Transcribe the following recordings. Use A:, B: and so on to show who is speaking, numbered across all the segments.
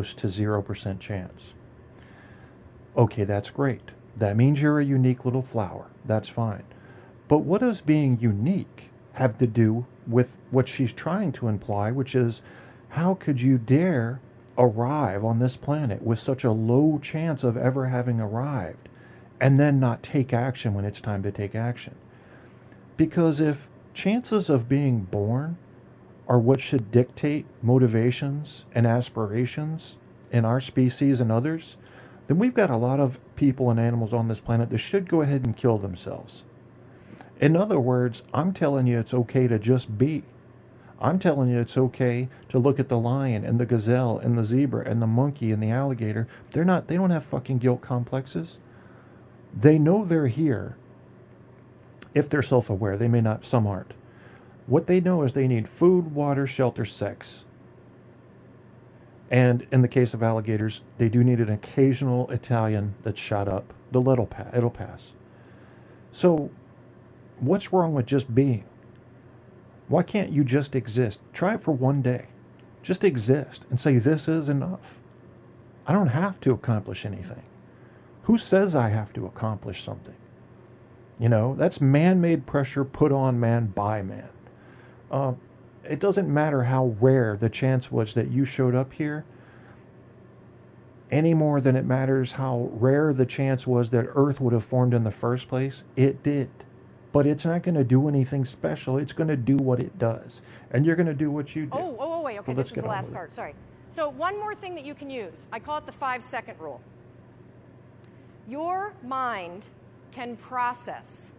A: accomplished to 0% chance. Okay, that's great. That means you're a unique little flower. That's fine. But what does being unique have to do with what she's trying to imply, which is, how could you dare arrive on this planet with such a low chance of ever having arrived and then not take action when it's time to take action? Because if chances of being born are what should dictate motivations and aspirations in our species and others, then we've got a lot of people and animals on this planet that should go ahead and kill themselves. In other words, I'm telling you it's okay to just be. I'm telling you it's okay to look at the lion and the gazelle and the zebra and the monkey and the alligator. They don't have fucking guilt complexes. They know they're here. If they're self-aware, they may not, some aren't. What they know is they need food, water, shelter, sex. And in the case of alligators, they do need an occasional Italian that's shot up. It'll pass. So, what's wrong with just being? Why can't you just exist? Try it for one day. Just exist and say, this is enough. I don't have to accomplish anything. Who says I have to accomplish something? You know, that's man-made pressure put on man by man. It doesn't matter how rare the chance was that you showed up here, any more than it matters how rare the chance was that Earth would have formed in the first place. It did. But it's not going to do anything special. It's going to do what it does. And you're going to do what you do.
B: Wait. Okay, this is the last part. Sorry. So one more thing that you can use. I call it the 5-second rule. Your mind can process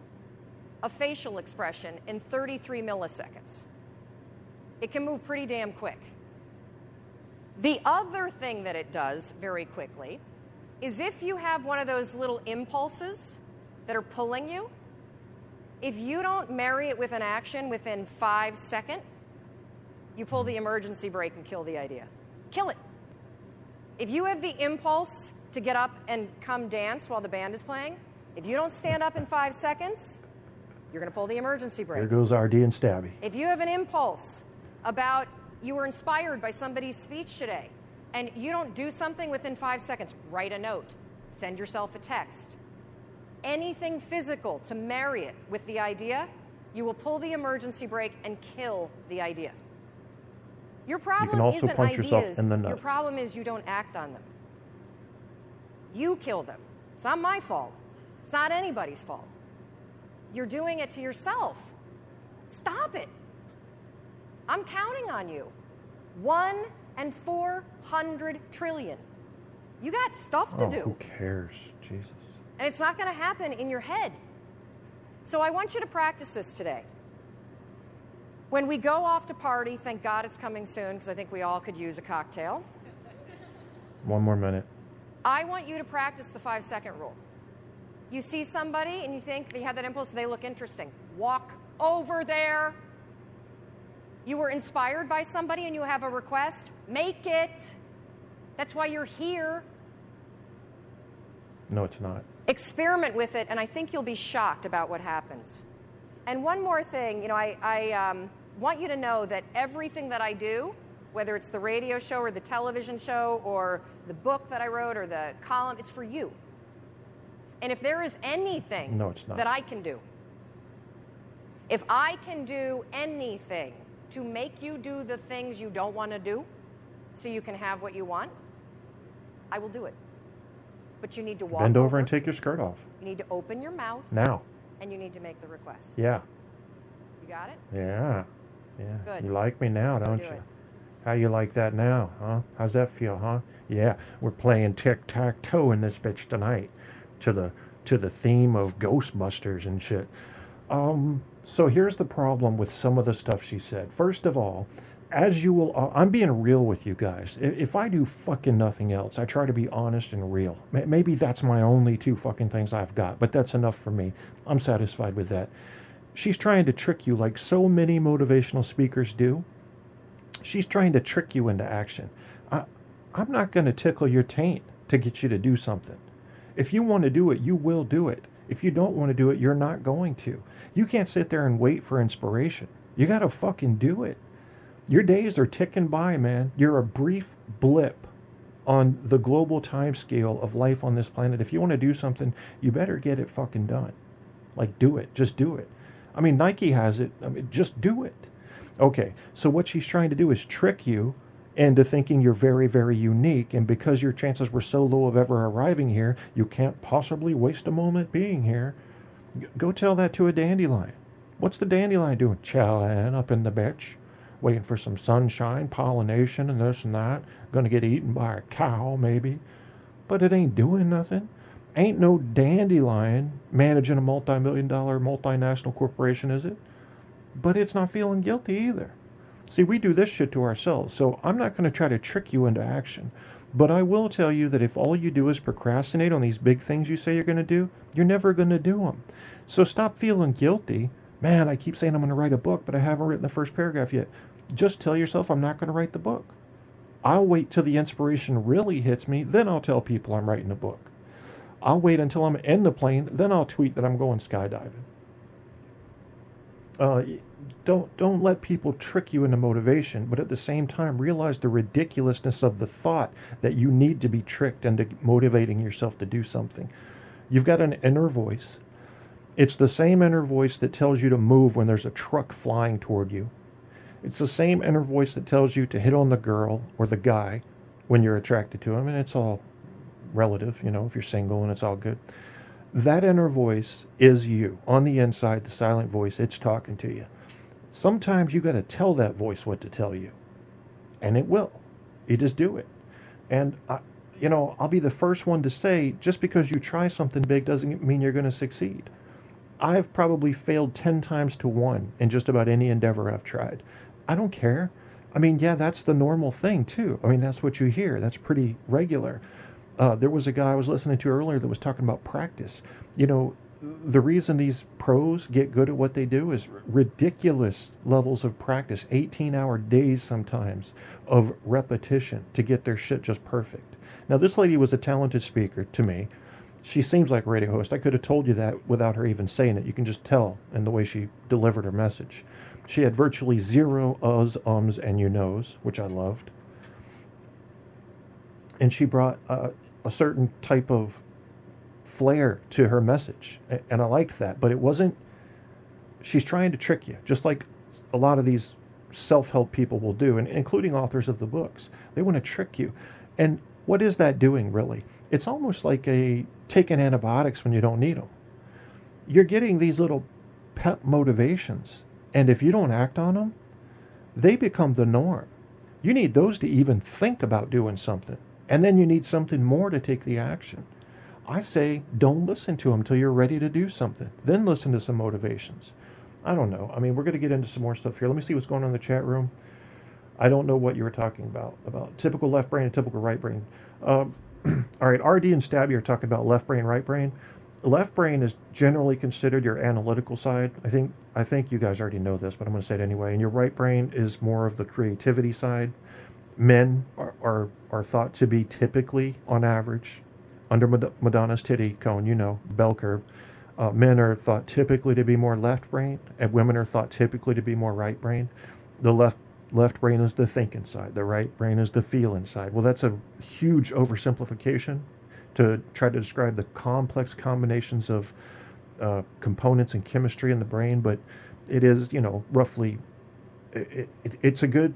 B: a facial expression in 33 milliseconds. It can move pretty damn quick. The other thing that it does very quickly is if you have one of those little impulses that are pulling you, if you don't marry it with an action within 5 seconds, you pull the emergency brake and kill the idea. Kill it. If you have the impulse to get up and come dance while the band is playing, if you don't stand up in 5 seconds, you're going to pull the emergency brake.
A: There goes RD and Stabby.
B: If you have an impulse about you were inspired by somebody's speech today, and you don't do something within 5 seconds, write a note, send yourself a text. Anything physical to marry it with the idea, you will pull the emergency brake and kill the idea. Your problem
A: you can also
B: isn't
A: punch
B: ideas.
A: yourself in the nuts.
B: Your problem is you don't act on them. You kill them. It's not my fault. It's not anybody's fault. You're doing it to yourself. Stop it. I'm counting on you. 1 in 400 trillion. You got stuff to do.
A: Who cares? Jesus.
B: And it's not going to happen in your head. So I want you to practice this today. When we go off to party, thank God it's coming soon, because I think we all could use a cocktail.
A: 1 more minute.
B: I want you to practice the 5-second rule. You see somebody and you think they have that impulse, they look interesting. Walk over there. You were inspired by somebody and you have a request, make it. That's why you're here.
A: No, it's not.
B: Experiment with it, and I think you'll be shocked about what happens. And one more thing, you know, I want you to know that everything that I do, whether it's the radio show or the television show or the book that I wrote or the column, it's for you. And if there is anything that I can do, if I can do anything to make you do the things you don't want to do so you can have what you want, I will do it. But you need to walk
A: Bend over and take your skirt off.
B: You need to open your mouth.
A: Now.
B: And you need to make the request.
A: Yeah.
B: You got it?
A: Yeah. Yeah.
B: Good.
A: You like me now, don't you? How you like that now, huh? How's that feel, huh? Yeah. We're playing tic-tac-toe in this bitch tonight to the theme of Ghostbusters and shit. So here's the problem with some of the stuff she said. First of all, as you will, I'm being real with you guys. If I do fucking nothing else, I try to be honest and real. Maybe that's my only 2 fucking things I've got, but that's enough for me. I'm satisfied with that. She's trying to trick you like so many motivational speakers do. She's trying to trick you into action. I'm not going to tickle your taint to get you to do something. If you want to do it, you will do it. If you don't want to do it, you're not going to. You can't sit there and wait for inspiration. You got to fucking do it. Your days are ticking by, man. You're a brief blip on the global time scale of life on this planet, if you want to do something, you better get it fucking done. Like, do it. Just do it. I mean, Nike has it. I mean, just do it. Okay, so what she's trying to do is trick you into thinking you're very, very unique, and because your chances were so low of ever arriving here, you can't possibly waste a moment being here. Go tell that to a dandelion. What's the dandelion doing? Chilling up in the bitch, waiting for some sunshine, pollination, and this and that. Gonna get eaten by a cow, maybe. But it ain't doing nothing. Ain't no dandelion managing a multi-million-dollar multinational corporation, is it? But it's not feeling guilty either. See, we do this shit to ourselves, so I'm not going to try to trick you into action. But I will tell you that if all you do is procrastinate on these big things you say you're going to do, you're never going to do them. So stop feeling guilty. Man, I keep saying I'm going to write a book, but I haven't written the first paragraph yet. Just tell yourself I'm not going to write the book. I'll wait till the inspiration really hits me, then I'll tell people I'm writing a book. I'll wait until I'm in the plane, then I'll tweet that I'm going skydiving. Don't let people trick you into motivation, but at the same time realize the ridiculousness of the thought that you need to be tricked into motivating yourself to do something. You've got an inner voice. It's the same inner voice that tells you to move when there's a truck flying toward you. It's the same inner voice that tells you to hit on the girl or the guy when you're attracted to him, and it's all relative, if you're single, and it's all good. That inner voice is you. On the inside, the silent voice, it's talking to you. Sometimes you got to tell that voice what to tell you. And it will. You just do it. And, I'll be the first one to say, just because you try something big doesn't mean you're going to succeed. I've probably failed 10 times to 1 in just about any endeavor I've tried. I don't care. I mean, yeah, that's the normal thing, too. I mean, that's what you hear. That's pretty regular. There was a guy I was listening to earlier that was talking about practice. The reason these pros get good at what they do is ridiculous levels of practice, 18-hour days sometimes of repetition to get their shit just perfect. Now, this lady was a talented speaker to me. She seems like a radio host. I could have told you that without her even saying it. You can just tell in the way she delivered her message. She had virtually zero uhs, ums, and you knows, which I loved. And she brought a certain type of flair to her message, and I liked that. But it wasn't, she's trying to trick you, just like a lot of these self-help people will do, and including authors of the books. They want to trick you. And what is that doing, really? It's almost like taking antibiotics when you don't need them. You're getting these little pep motivations, and if you don't act on them, they become the norm. You need those to even think about doing something, and then you need something more to take the action. I say don't listen to them until you're ready to do something. Then listen to some motivations. I don't know. I mean, we're going to get into some more stuff here. Let me see what's going on in the chat room. I don't know what you were talking about typical left brain and typical right brain. All right, RD and Stabby are talking about left brain, right brain. Left brain is generally considered your analytical side. I think you guys already know this, but I'm going to say it anyway. And your right brain is more of the creativity side. Men are thought to be typically, on average, under Madonna's titty cone, bell curve. Men are thought typically to be more left brain, and women are thought typically to be more right brain. The left brain is the thinking side. The right brain is the feeling side. Well, that's a huge oversimplification to try to describe the complex combinations of components and chemistry in the brain, but it is, roughly, it's a good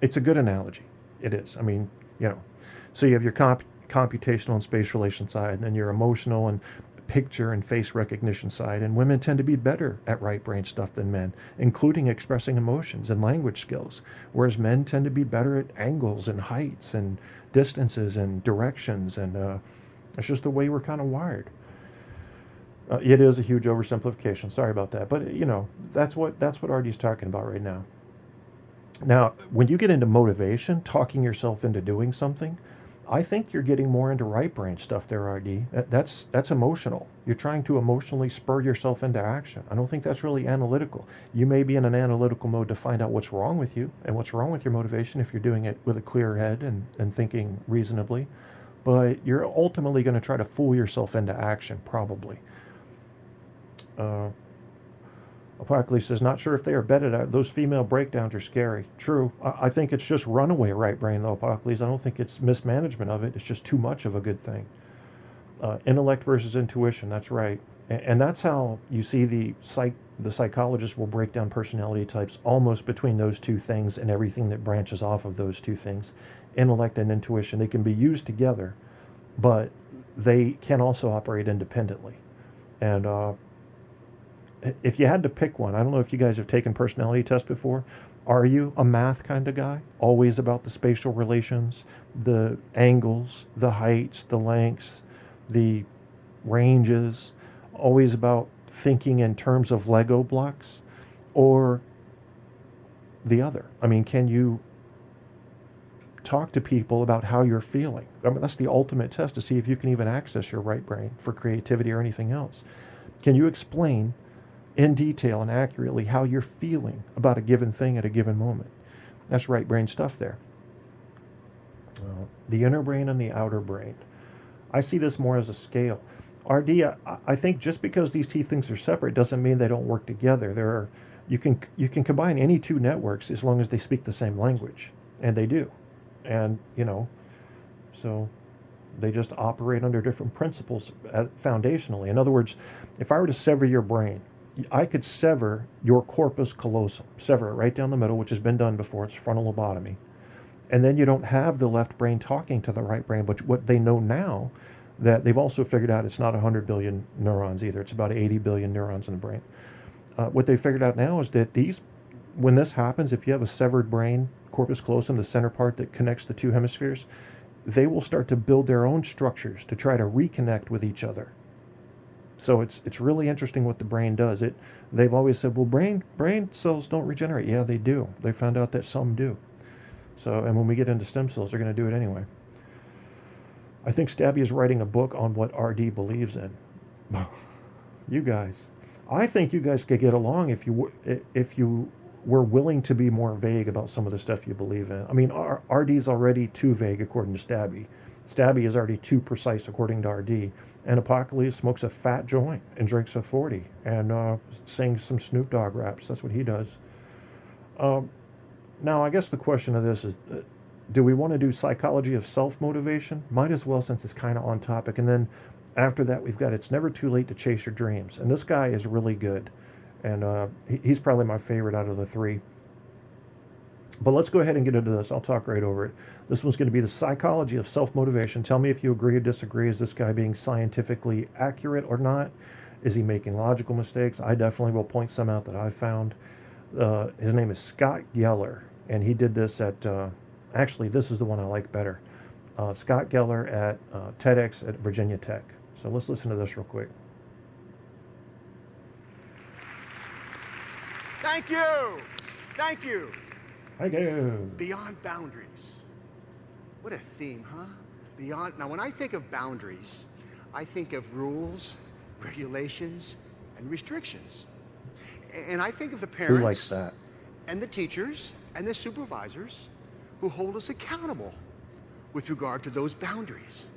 A: analogy. It is. I mean, so you have your computational and space relation side, and then your emotional and picture and face recognition side. And women tend to be better at right brain stuff than men, including expressing emotions and language skills, whereas men tend to be better at angles and heights and distances and directions, and it's just the way we're kind of wired. It is a huge oversimplification. Sorry about that, but that's what Artie's talking about right now. Now, when you get into motivation, talking yourself into doing something, I think you're getting more into right brain stuff there, RD. That's emotional. You're trying to emotionally spur yourself into action. I don't think that's really analytical. You may be in an analytical mode to find out what's wrong with you and what's wrong with your motivation if you're doing it with a clear head and thinking reasonably. But you're ultimately going to try to fool yourself into action, probably. Apocalypse says, not sure if they are bedded out. Those female breakdowns are scary. True. I think it's just runaway right brain, though, Apocalypse. I don't think it's mismanagement of it. It's just too much of a good thing. Intellect versus intuition, that's right. And that's how you see the psychologist will break down personality types almost between those two things and everything that branches off of those two things. Intellect and intuition, they can be used together, but they can also operate independently. And if you had to pick one, I don't know if you guys have taken personality tests before. Are you a math kind of guy? Always about the spatial relations, the angles, the heights, the lengths, the ranges, always about thinking in terms of Lego blocks? Or the other? I mean, can you talk to people about how you're feeling? I mean, that's the ultimate test to see if you can even access your right brain for creativity or anything else. Can you explain in detail and accurately how you're feeling about a given thing at a given moment? That's right brain stuff there. The inner brain and the outer brain. I see this more as a scale. RD, I think just because these two things are separate doesn't mean they don't work together. You can combine any two networks as long as they speak the same language, and they do. And, so they just operate under different principles foundationally. In other words, if I were to sever your brain, I could sever your corpus callosum, sever it right down the middle, which has been done before. It's frontal lobotomy. And then you don't have the left brain talking to the right brain. But what they know now, that they've also figured out it's not 100 billion neurons either. It's about 80 billion neurons in the brain. What they figured out now is that when this happens, if you have a severed brain, corpus callosum, the center part that connects the two hemispheres, they will start to build their own structures to try to reconnect with each other. So it's really interesting what the brain does. They've always said, well, brain cells don't regenerate. Yeah, they do. They found out that some do. So, and when we get into stem cells, they're going to do it anyway. I think Stabby is writing a book on what RD believes in. You guys, I think you guys could get along if you were willing to be more vague about some of the stuff you believe in. I mean, RD is already too vague according to Stabby. Stabby is already too precise according to RD. And Apocalypse smokes a fat joint and drinks a 40 and sings some Snoop Dogg raps. That's what he does. Now, I guess the question of this is, do we want to do psychology of self-motivation? Might as well, since it's kind of on topic. And then after that, we've got it's never too late to chase your dreams. And this guy is really good. And he's probably my favorite out of the three. But let's go ahead and get into this. I'll talk right over it. This one's going to be the psychology of self-motivation. Tell me if you agree or disagree. Is this guy being scientifically accurate or not? Is he making logical mistakes? I definitely will point some out that I've found. His name is Scott Geller, and he did this at, actually, this is the one I like better. Scott Geller at TEDx at Virginia Tech. So let's listen to this real quick.
C: Thank you. Thank you.
A: Thank you.
C: Beyond boundaries. What a theme, huh? Beyond. Now, when I think of boundaries, I think of rules, regulations, and restrictions. And I think of the parents.
A: Who likes that?
C: And the teachers and the supervisors who hold us accountable with regard to those boundaries.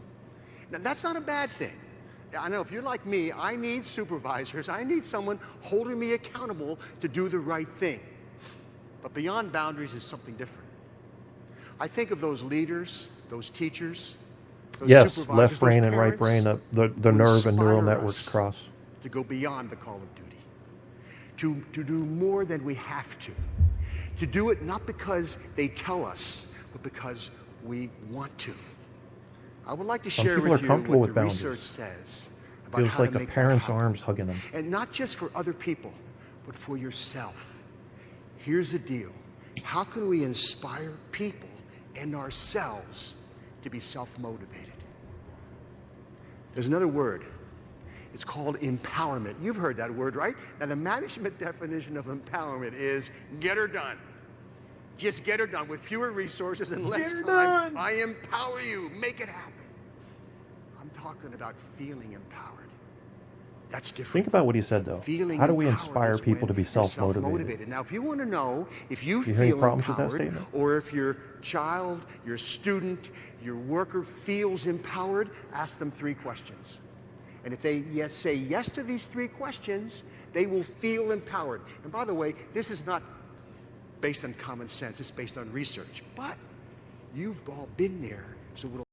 C: Now, that's not a bad thing. I know if you're like me, I need supervisors. I need someone holding me accountable to do the right thing. But beyond boundaries is something different. I think of those leaders, those teachers, those supervisors,
A: left brain
C: those
A: and right brain, the nerve and neural networks cross.
C: To go beyond the call of duty. To do more than we have to. To do it not because they tell us, but because we want to. I would like to share with you what the research says about how to make that happen. Feels like a parent's arms hugging them. And not just for other people, but for yourself. Here's the deal. How can we inspire people and ourselves to be self-motivated? There's another word. It's called empowerment. You've heard that word, right? Now, the management definition of empowerment is get her done. Just get her done with fewer resources and less time. I empower you. Make it happen. I'm talking about feeling empowered. That's different.
A: Think about what he said, though. How do we inspire people to be self-motivated?
C: Now, if you want to know if you feel empowered, or if your child, your student, your worker feels empowered, ask them 3 questions. And if they say yes to these 3 questions, They will feel empowered. And by the way, this is not based on common sense, it's based on research. But you've all been there, so it'll